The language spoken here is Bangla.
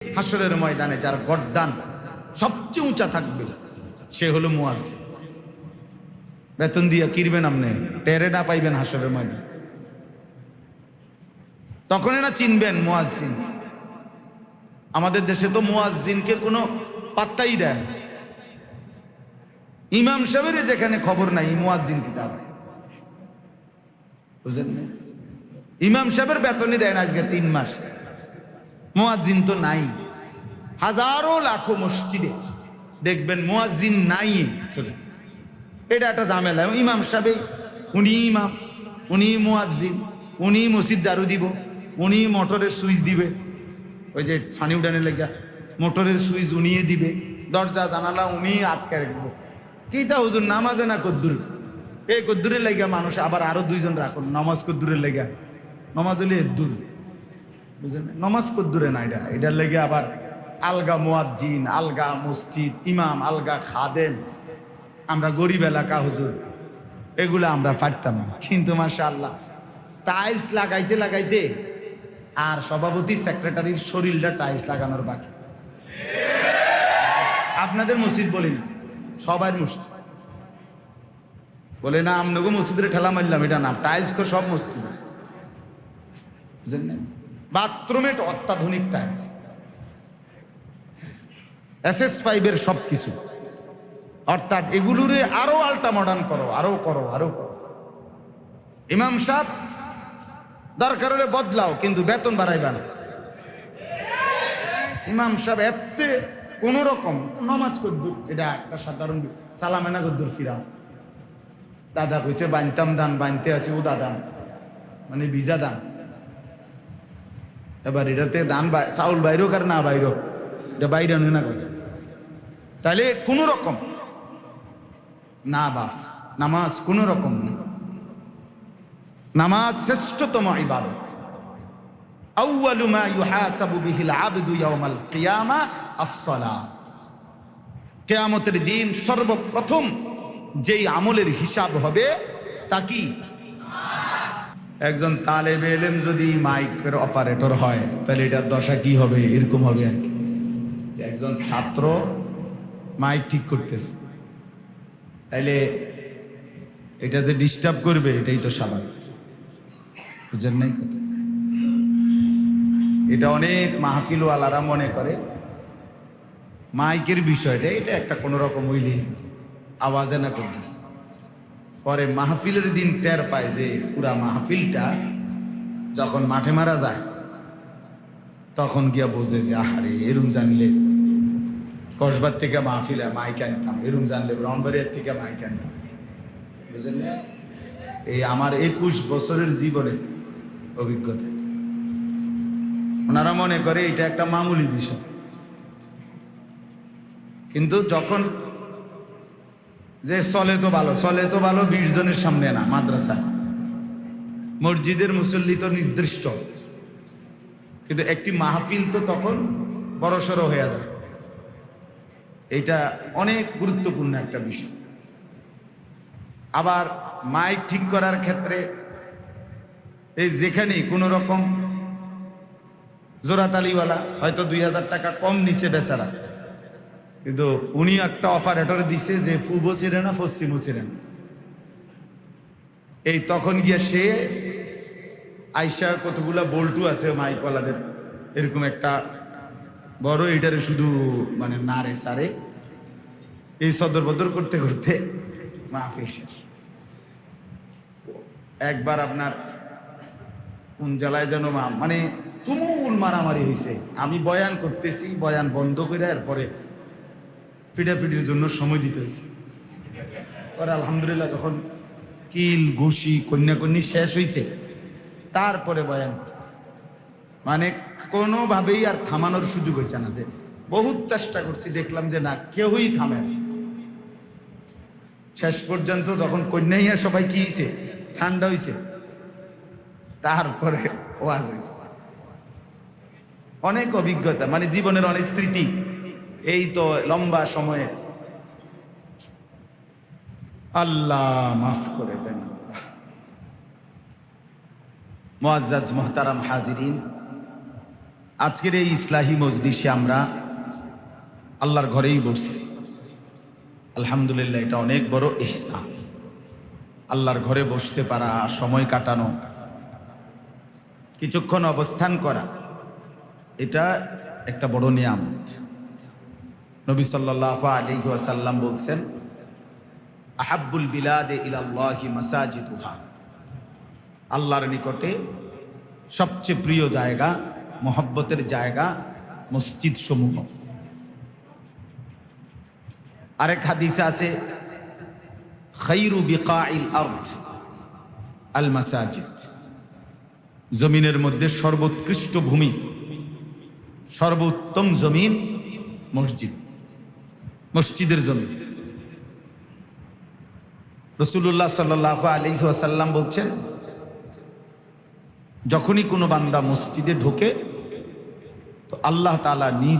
হাসরের ময়দানে যার গর্দান সবচেয়ে উঁচা থাকবে সে হলো মুয়াজ্জিন। বেতন দিয়া কিরবেন আপনি, টেরে না পাইবেন হাসরের ময়দানে। তখনই না চিনবেন মুয়াজ্জিন। আমাদের দেশে তো মুয়াজ্জিনকে কোনো পাত্তাই দেন। ইমাম সাহেবের যেখানে খবর নাই, মুয়াজ্জিন কি দাঁড়ায়, বুঝলেন না? ইমাম সাহেবের বেতনই দেন আজকে 3 মাস, মুয়াজ্জিন তো নাই। হাজারো লাখো মসজিদে দেখবেন মুয়াজ্জিন নাই। এটা একটা ঝামেলা। ইমাম সাহেব উনি ইমাম, উনি মুয়াজ্জিন, উনি মসজিদ ঝাড়ু দিব, উনি মোটরের সুইচ দিবে, ওই যে ফানি উঠানের লেগা মোটরের সুইচ উনিয়ে দিবে, দরজা জানালা উনি আটকে রাখবো। কি তা হুজুর নামাজে না কদ্দুর, এই কদ্দুরের লেগা মানুষ আবার আরো 2 জন রাখুন নামাজ কদ্দুরের লেগা। নামাজ হলে দূর, বুঝলেন? নামাজ কদ্দুরে না, এটার লেগে আবার আলগা মুয়াজ্জিন, আলগা মসজিদ, ইমাম আলগা, খাদেম। আমরা গরিব এলাকা হুজুর, এগুলো আমরা পারতাম না। কিন্তু মাশাআল্লাহ টাইলস লাগাইতে লাগাইতে আর সভাপতি সেক্রেটারির শরীরটা টাইলস লাগানোর বাকি। আপনাদের মসজিদ বলি না, সবার মসজিদ বলে না আমনগো মসজিদের ঠেলা মারলাম, এটা না, টাইলস তো সব মসজিদ, বুঝলেন না? বাথরুমে অত্যাধুনিক টাইলস, SS5 সব কিছু। অর্থাৎ এগুলোরে আরো আল্টা মডার্ন করো, আরো করো, আরো করো। ইমাম সাহেব দরকার হলে বদলাও, কিন্তু বেতন বাড়াইবা না। ইমাম সাহেব এতে কোন রকম নামাজ কদ্দুর, এটা একটা সাধারণ সালামেনা কদ্দুর ফিরাও। দাদা কইছে বানতাম দান, বানতে আছি ও দাদা মানে ভিজা দান। এবার এটাতে দান চাউল বাইরো কার না বাইরো, এটা বাইরে না কথা। তাহলে কোন রকম না বাপ, নামাজ কোন রকম না। নামাজ শ্রেষ্ঠতম ইবাদত। আউয়ালু মা ইউহাসাবু বিহিল আবদু ইয়াউমাল কিয়ামা আস-সালাহ। কিয়ামতের দিন সর্বপ্রথম যেই আমলের হিসাব হবে তা কি? একজন তালেবে ইলম যদি মাইকের অপারেটর হয় তাহলে এটার দশা কি হবে? এরকম হবে আর কি, যে একজন ছাত্র মাইক ঠিক করতেছে, তাইলে এটা যে ডিস্টার্ব করবে এটাই তো স্বাভাবিক, বুঝেন নাই কথা? এটা অনেক মাহফিলওয়ালারা মনে করে মাইকের বিষয়টা এটা একটা কোন রকম উইলিংস আওয়াজে না করতে, পরে মাহফিলের দিন টের পায় যে পুরা মাহফিলটা যখন মাঠে মারা যায় তখন গিয়া বোঝে যে আহারে এরম জানলে কসবার থেকে মাহফিলে মাইক আনতাম, এরম জানলে ব্রাহ্মণবাড়িয়ার থেকে মাইক আনতাম, বুঝলেন না? এই আমার 21 বছরের জীবনে অভিজ্ঞতা। ওনারা মনে করে এটা একটা মামুলি বিষয়, কিন্তু যখন যে চলে তো ভালো, চলে তো ভালো 20 জনের সামনে না, মাদ্রাসায় মসজিদের মুসল্লি তো নির্দিষ্ট, কিন্তু একটি মাহফিল তো তখন বড়সড় হয়ে যায়। এটা অনেক গুরুত্বপূর্ণ একটা বিষয়। আবার মাইক ঠিক করার ক্ষেত্রে এই যেখানেই কোনো রকম জোড়াতালিওয়ালা হয়তো 2000 টাকা কম নিছে বেচারা, কিন্তু উনি একটা অপারেটর দিছে যে পূর্ব ছিলেন না পশ্চিমও ছিলেন, এই তখন গিয়া সে আইসা কতগুলা বল্টু আছে মাইকওয়ালাদের, এরকম একটা বড় এটারে শুধু মানে নারে সারে এই সদর বদর করতে করতে মাহফিল শেষ। একবার আপনার কোন জেলায় যেন মানে তুমুল মারামারি হয়েছে, আমি বয়ান করতেছি, বয়ান বন্ধ করে এরপরে ফিডাফিডির জন্য সময় দিতে হয়েছে। পরে আলহামদুলিল্লাহ যখন কিল ঘুষি কন্যাকন্যি শেষ হয়েছে তারপরে বয়ান করছে, মানে কোনোভাবেই আর থামানোর সুযোগ হয়েছে না। যে বহুত চেষ্টা করছি, দেখলাম যে না কেউই থামে না। শেষ পর্যন্ত যখন কন্যাইয়া সবাই কি হয়েছে, ঠান্ডা হয়েছে, তারপরে ওয়াজ হয়েছে। অনেক অভিজ্ঞতা, মানে জীবনের অনেক স্মৃতি এই তো লম্বা সময়ে। আল্লাহ মাফ করে দেন। মুআজ্জাজ মুহতারাম হাজিরিন, আজকের এই ইসলাহি মজলিসে আমরা আল্লাহর ঘরেই বসছি। আলহামদুলিল্লাহ, এটা অনেক বড় ইহসান। আল্লাহর ঘরে বসতে পারা, সময় কাটানো, কিছুক্ষণ অবস্থান করা, এটা একটা বড় নিয়ামত। নবী সাল্লাল্লাহু আলাইহি ওয়াসাল্লাম বলছেন, আহাব্বুল বিলাদে ইলাল্লাহি মাসাজিদুহা, আল্লাহর নিকটে সবচেয়ে প্রিয় জায়গা, মহব্বতের জায়গা মসজিদ সমূহ। আরেক হাদিসে আছে, খায়রু বিকাইল আরদ আল মাসাজিদ, জমিনের মধ্যে সর্বোৎকৃষ্ট ভূমি, সর্বোত্তম জমিন মসজিদ, মসজিদের জমিন। রাসূলুল্লাহ সাল্লাল্লাহু আলাইহি ওয়াসাল্লাম বলছেন, যখনই কোনো বান্দা মসজিদে ঢোকে তো আল্লাহ তাআলা নিজ